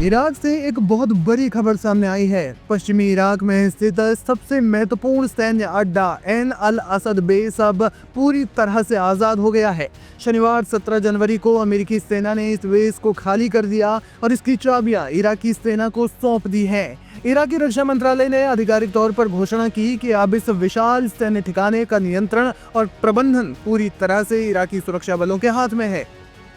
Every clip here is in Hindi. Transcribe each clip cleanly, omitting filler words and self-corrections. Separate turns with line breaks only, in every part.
इराक से एक बहुत बड़ी खबर सामने आई है। पश्चिमी इराक में स्थित सबसे महत्वपूर्ण सैन्य अड्डा ऐन अल असद बेस अब पूरी तरह से आज़ाद हो गया है। शनिवार 17 जनवरी को अमेरिकी सेना ने इस बेस को खाली कर दिया और इसकी चाबियां इराकी सेना को सौंप दी है। इराकी रक्षा मंत्रालय ने आधिकारिक तौर पर घोषणा की कि अब इस विशाल सैन्य ठिकाने का नियंत्रण और प्रबंधन पूरी तरह से इराकी सुरक्षा बलों के हाथ में है।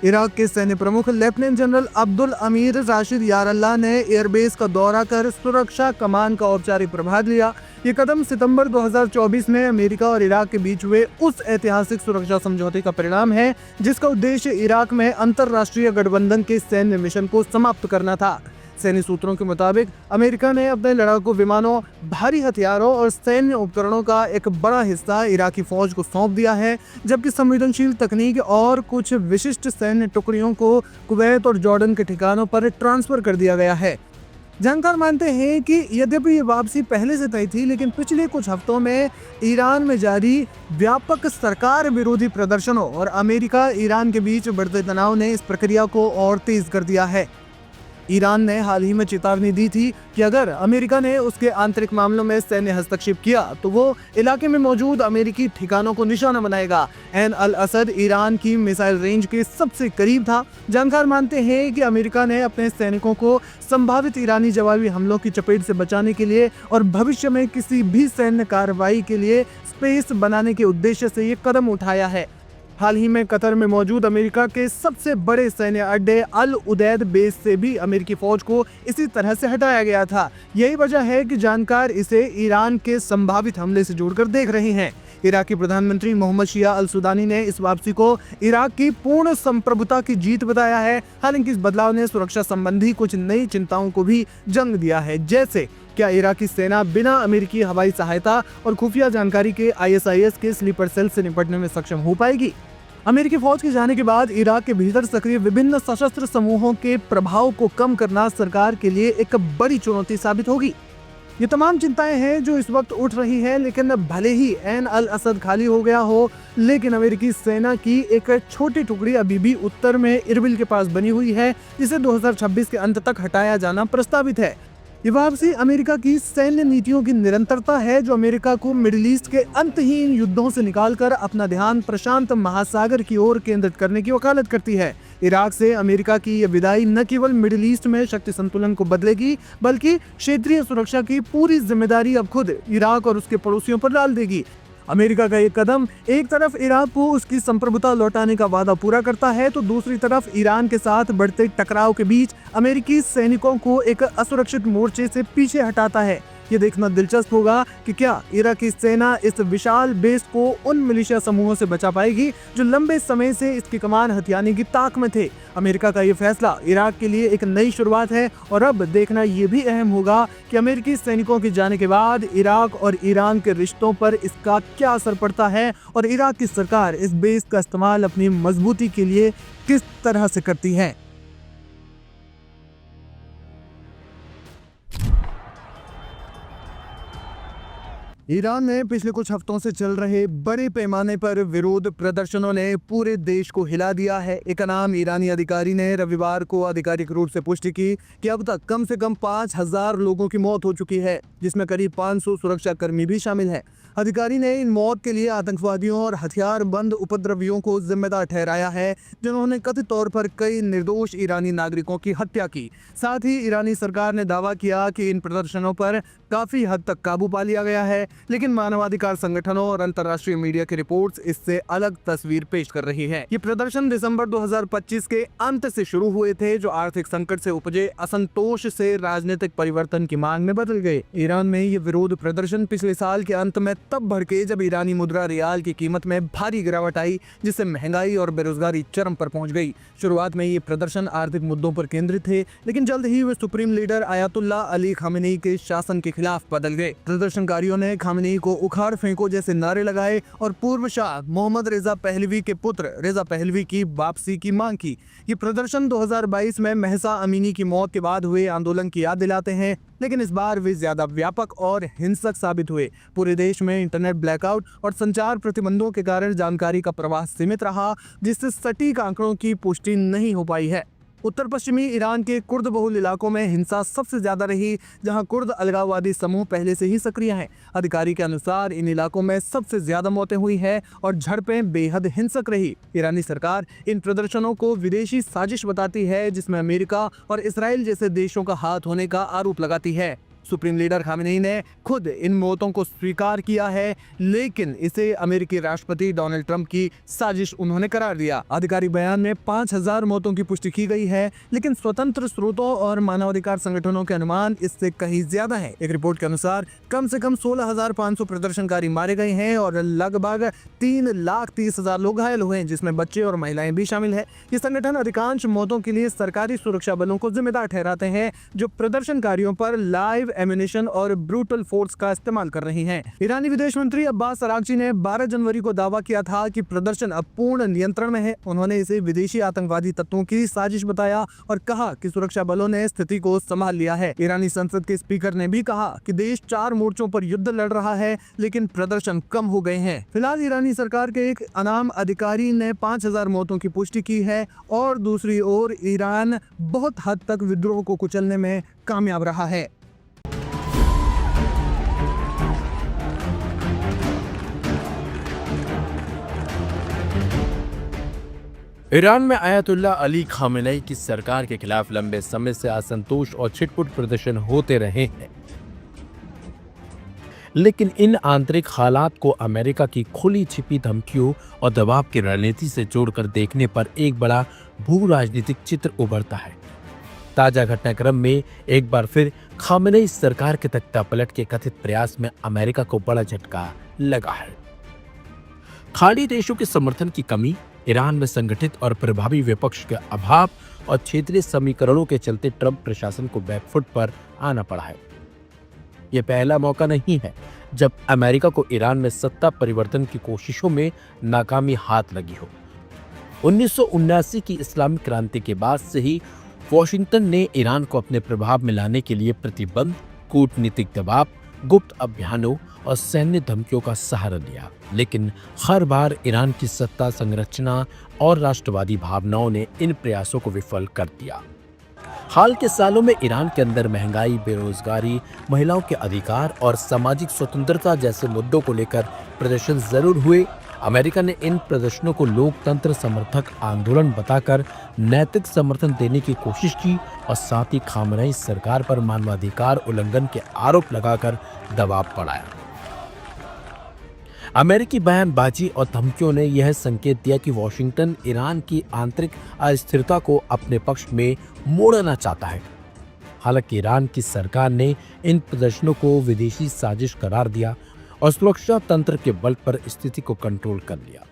इराक के सैन्य प्रमुख लेफ्टिनेंट जनरल अब्दुल अमीर राशिद यारल्लाह ने एयरबेस का दौरा कर सुरक्षा कमान का औपचारिक प्रभार लिया। ये कदम सितंबर 2024 में अमेरिका और इराक के बीच हुए उस ऐतिहासिक सुरक्षा समझौते का परिणाम है जिसका उद्देश्य इराक में अंतर्राष्ट्रीय गठबंधन के सैन्य मिशन को समाप्त करना था। सैन्य सूत्रों के मुताबिक अमेरिका ने अपने लड़ाकू विमानों, भारी हथियारों और सैन्य उपकरणों का एक बड़ा हिस्सा इराकी फौज को सौंप दिया है, जबकि संवेदनशील तकनीक और कुछ विशिष्ट सैन्य टुकड़ियों को कुवैत और जॉर्डन के ठिकानों पर ट्रांसफर कर दिया गया है। जानकार मानते हैं कि यद्यपि ये वापसी पहले से तय थी, लेकिन पिछले कुछ हफ्तों में ईरान में जारी व्यापक सरकार विरोधी प्रदर्शनों और अमेरिका ईरान के बीच बढ़ते तनाव ने इस प्रक्रिया को और तेज कर दिया है। ईरान ने हाल ही में चेतावनी दी थी कि अगर अमेरिका ने उसके आंतरिक मामलों में सैन्य हस्तक्षेप किया तो वो इलाके में मौजूद अमेरिकी ठिकानों को निशाना बनाएगा। ऐन अल असद ईरान की मिसाइल रेंज के सबसे करीब था। जानकार मानते हैं कि अमेरिका ने अपने सैनिकों को संभावित ईरानी जवाबी हमलों की चपेट से बचाने के लिए और भविष्य में किसी भी सैन्य कार्रवाई के लिए स्पेस बनाने के उद्देश्य से ये कदम उठाया है। हाल ही में कतर में मौजूद अमेरिका के सबसे बड़े सैन्य अड्डे अल उदैद बेस से भी अमेरिकी फौज को इसी तरह से हटाया गया था। यही वजह है कि जानकार इसे ईरान के संभावित हमले से जोड़कर देख रहे हैं। इराकी प्रधानमंत्री मोहम्मद शिया अल सुदानी ने इस वापसी को इराक की पूर्ण संप्रभुता की जीत बताया है। हालांकि इस बदलाव ने सुरक्षा संबंधी कुछ नई चिंताओं को भी जन्म दिया है, जैसे क्या इराकी सेना बिना अमेरिकी हवाई सहायता और खुफिया जानकारी के ISIS के स्लीपर सेल से निपटने में सक्षम हो पाएगी। अमेरिकी फौज के जाने के बाद इराक के भीतर सक्रिय विभिन्न सशस्त्र समूहों के प्रभाव को कम करना सरकार के लिए एक बड़ी चुनौती साबित होगी। ये तमाम चिंताएं हैं जो इस वक्त उठ रही हैं, लेकिन भले ही ऐन अल असद खाली हो गया हो, लेकिन अमेरिकी सेना की एक छोटी टुकड़ी अभी भी उत्तर में इरबिल के पास बनी हुई है, जिसे 2026 के अंत तक हटाया जाना प्रस्तावित है। ये वापसी अमेरिका की सैन्य नीतियों की निरंतरता है, जो अमेरिका को मिडिल ईस्ट के अंतहीन युद्धों से निकालकर अपना ध्यान प्रशांत महासागर की ओर केंद्रित करने की वकालत करती है। इराक से अमेरिका की यह विदाई न केवल मिडिल ईस्ट में शक्ति संतुलन को बदलेगी, बल्कि क्षेत्रीय सुरक्षा की पूरी जिम्मेदारी अब खुद इराक और उसके पड़ोसियों पर डाल देगी। अमेरिका का ये कदम एक तरफ इराक को उसकी संप्रभुता लौटाने का वादा पूरा करता है, तो दूसरी तरफ ईरान के साथ बढ़ते टकराव के बीच अमेरिकी सैनिकों को एक असुरक्षित मोर्चे से पीछे हटाता है। ये देखना दिलचस्प होगा कि क्या इराकी सेना इस विशाल बेस को उन मिलिशिया समूहों से बचा पाएगी जो लंबे समय से इसकी कमान हथियाने की ताक में थे। अमेरिका का ये फैसला इराक के लिए एक नई शुरुआत है, और अब देखना ये भी अहम होगा कि अमेरिकी सैनिकों के जाने के बाद इराक और ईरान के रिश्तों पर इसका क्या असर पड़ता है और इराक की सरकार इस बेस का इस्तेमाल अपनी मजबूती के लिए किस तरह से करती है। ईरान में पिछले कुछ हफ्तों से चल रहे बड़े पैमाने पर विरोध प्रदर्शनों ने पूरे देश को हिला दिया है। एक नाम ईरानी अधिकारी ने रविवार को आधिकारिक रूप से पुष्टि की कि अब तक कम से कम 5000 लोगों की मौत हो चुकी है, जिसमें करीब 500 सुरक्षाकर्मी भी शामिल हैं। अधिकारी ने इन मौत के लिए आतंकवादियों और हथियारबंद उपद्रवियों को जिम्मेदार ठहराया है, जिन्होंने कथित तौर पर कई निर्दोष ईरानी नागरिकों की हत्या की। साथ ही ईरानी सरकार ने दावा किया कि इन प्रदर्शनों पर काफी हद तक काबू पा लिया गया है, लेकिन मानवाधिकार संगठनों और अंतर्राष्ट्रीय मीडिया की रिपोर्ट्स इससे अलग तस्वीर पेश कर रही है। ये प्रदर्शन दिसंबर 2025 के अंत से शुरू हुए थे, जो आर्थिक संकट से उपजे असंतोष से राजनीतिक परिवर्तन की मांग में बदल गए। ईरान में ये विरोध प्रदर्शन पिछले साल के अंत में तब भड़के जब ईरानी मुद्रा रियाल की कीमत में भारी गिरावट आई, जिससे महंगाई और बेरोजगारी चरम पर पहुंच गई। शुरुआत में ये प्रदर्शन आर्थिक मुद्दों पर केंद्रित थे, लेकिन जल्द ही वे supreme leader Ayatollah Ali Khamenei के शासन के खिलाफ बदल गए। प्रदर्शनकारियों ने खामेनी को उखाड़ फेंको जैसे नारे लगाए और पूर्व शाह मोहम्मद रेजा पहलवी के पुत्र रेजा पहलवी की वापसी की मांग की। ये प्रदर्शन 2022 में महसा अमीनी की मौत के बाद हुए आंदोलन की याद दिलाते हैं, लेकिन इस बार वे ज्यादा व्यापक और हिंसक साबित हुए। पूरे देश में इंटरनेट ब्लैकआउट और संचार प्रतिबंधों के कारण जानकारी का प्रवाह सीमित रहा, जिससे सटीक आंकड़ों की पुष्टि नहीं हो पाई है। उत्तर पश्चिमी ईरान के कुर्द बहुल इलाकों में हिंसा सबसे ज्यादा रही, जहां कुर्द अलगाववादी समूह पहले से ही सक्रिय हैं। अधिकारी के अनुसार इन इलाकों में सबसे ज्यादा मौतें हुई है और झड़पें बेहद हिंसक रही। ईरानी सरकार इन प्रदर्शनों को विदेशी साजिश बताती है, जिसमें अमेरिका और इसराइल जैसे देशों का हाथ होने का आरोप लगाती है। सुप्रीम लीडर खामेनेई ने खुद इन मौतों को स्वीकार किया है, लेकिन इसे अमेरिकी राष्ट्रपति डोनाल्ड ट्रंप की साजिश उन्होंने करार दिया। आधिकारिक बयान में 5000 मौतों की पुष्टि की गई है, लेकिन स्वतंत्र स्रोतों और मानवाधिकार संगठनों के अनुमान इससे कहीं ज्यादा है। एक रिपोर्ट के अनुसार कम से कम 16,500 प्रदर्शनकारी मारे गए हैं और लगभग 3,30,000 लोग घायल हुए हैं, जिसमें बच्चे और महिलाएं भी शामिल है। ये संगठन अधिकांश मौतों के लिए सरकारी सुरक्षा बलों को जिम्मेदार ठहराते हैं, जो प्रदर्शनकारियों पर लाइव एम्यूनिशन और ब्रूटल फोर्स का इस्तेमाल कर रही हैं। ईरानी विदेश मंत्री अब्बास अरागची ने 12 जनवरी को दावा किया था कि प्रदर्शन अब पूर्ण नियंत्रण में है। उन्होंने इसे विदेशी आतंकवादी तत्वों की साजिश बताया और कहा कि सुरक्षा बलों ने स्थिति को संभाल लिया है। ईरानी संसद के स्पीकर ने भी कहा कि देश 4 मोर्चों पर युद्ध लड़ रहा है, लेकिन प्रदर्शन कम हो गए हैं। फिलहाल ईरानी सरकार के एक अनाम अधिकारी ने 5000 मौतों की पुष्टि की है और दूसरी ओर ईरान बहुत हद तक विद्रोह को कुचलने में कामयाब रहा है।
ईरान में आयतुल्ला अली खामेनेई की सरकार के खिलाफ लंबे समय से असंतोष और छिटपुट प्रदर्शन होते रहे हैं, लेकिन इन आंतरिक हालात को अमेरिका की खुली छिपी धमकियों और दबाव की रणनीति से जोड़कर देखने पर एक बड़ा भू राजनीतिक चित्र उभरता है। ताजा घटनाक्रम में एक बार फिर खामेनेई सरकार के तख्तापलट के कथित प्रयास में अमेरिका को बड़ा झटका लगा है। खाड़ी देशों के समर्थन की कमी, ईरान में संगठित और प्रभावी विपक्ष के अभाव और क्षेत्रीय समीकरणों के चलते ट्रंप प्रशासन को बैकफुट पर आना पड़ा है। यह पहला मौका नहीं है जब अमेरिका को ईरान में सत्ता परिवर्तन की कोशिशों में नाकामी हाथ लगी हो। 1979 की इस्लामिक क्रांति के बाद से ही वॉशिंगटन ने ईरान को अपने प्रभाव में लाने के लिए प्रतिबंध, कूटनीतिक दबाव, गुप्त अभियानों और सैन्य धमकियों का सहारा लिया, लेकिन हर बार ईरान की सत्ता संरचना और राष्ट्रवादी भावनाओं ने इन प्रयासों को विफल कर दिया। हाल के सालों में ईरान के अंदर महंगाई, बेरोजगारी, महिलाओं के अधिकार और सामाजिक स्वतंत्रता जैसे मुद्दों को लेकर प्रदर्शन जरूर हुए। अमेरिका ने इन प्रदर्शनों को लोकतंत्र समर्थक आंदोलन बताकर नैतिक समर्थन देने की कोशिश की और साथ ही खामेनेई सरकार पर मानवाधिकार उल्लंघन के आरोप लगाकर दबाव बढ़ाया। अमेरिकी बयानबाजी और धमकियों ने यह संकेत दिया कि वॉशिंगटन ईरान की आंतरिक अस्थिरता को अपने पक्ष में मोड़ना चाहता है। हालांकि ईरान की सरकार ने इन प्रदर्शनों को विदेशी साजिश करार दिया और सुरक्षा तंत्र के बल पर स्थिति को कंट्रोल कर लिया।